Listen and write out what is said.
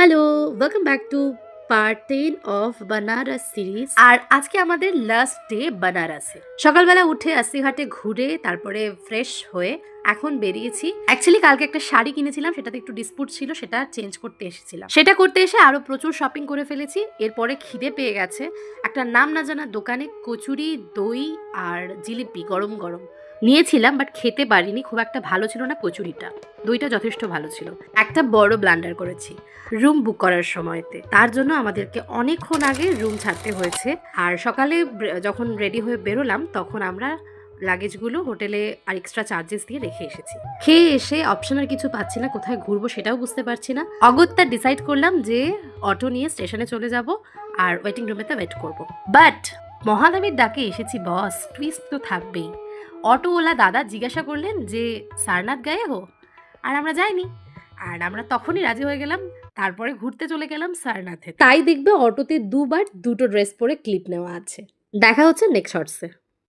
Hello, welcome back to part 10 of Banaras series. আর আজকে আমাদের লাস্ট ডে বানারসে। সকালবেলা উঠে আস্তিঘাটে ঘুরে তারপরে ফ্রেশ হয়ে এখন বেরিয়েছি। অ্যাকচুয়ালি কালকে একটা শাড়ি কিনেছিলাম, সেটাতে একটু ডিসপুট ছিল, সেটা চেঞ্জ করতে এসেছিলাম। সেটা করতে এসে আরো প্রচুর শপিং করে ফেলেছি। এরপরে খিদে পেয়ে গেছে। একটা নাম না জানা দোকানে কচুরি, দই আর জিলিপি গরম গরম নিয়েছিলাম, বাট খেতে পারিনি, খুব একটা ভালো ছিল না কচুরিটা। দইটা যথেষ্ট ভালো ছিল। একটা বড় ব্লান্ডার করেছি রুম বুক করার সময়তে। তার জন্য আমাদেরকে অনেকক্ষণ আগে রুম ছাড়তে হয়েছে। আর সকালে যখন রেডি হয়ে বেরোলাম তখন আমরা লাগেজগুলো হোটেলে আর এক্সট্রা চার্জেস দিয়ে রেখে এসেছি। খেয়ে এসে অপশনাল কিছু পাচ্ছি না, কোথায় ঘুরবো সেটাও বুঝতে পারছি না। অগত্যা ডিসাইড করলাম যে অটো নিয়ে স্টেশনে চলে যাব আর ওয়েটিং রুমেতে ওয়েট করব। বাট মহাদেবের ডাকে এসেছি বস, টুইস্ট তো থাকবেই। অটোওয়ালা দাদা জিজ্ঞাসা করলেন যে সারনাথ গায়ে হো, আর আমরা যাইনি। আর আমরা তখনই রাজি হয়ে গেলাম। তারপরে ঘুরতে চলে গেলাম সারনাথে। তাই দেখবে অটোতে দুবার দুটো ড্রেস পরে ক্লিপ নেওয়া আছে। দেখা হচ্ছে নেক্সট শর্টসে।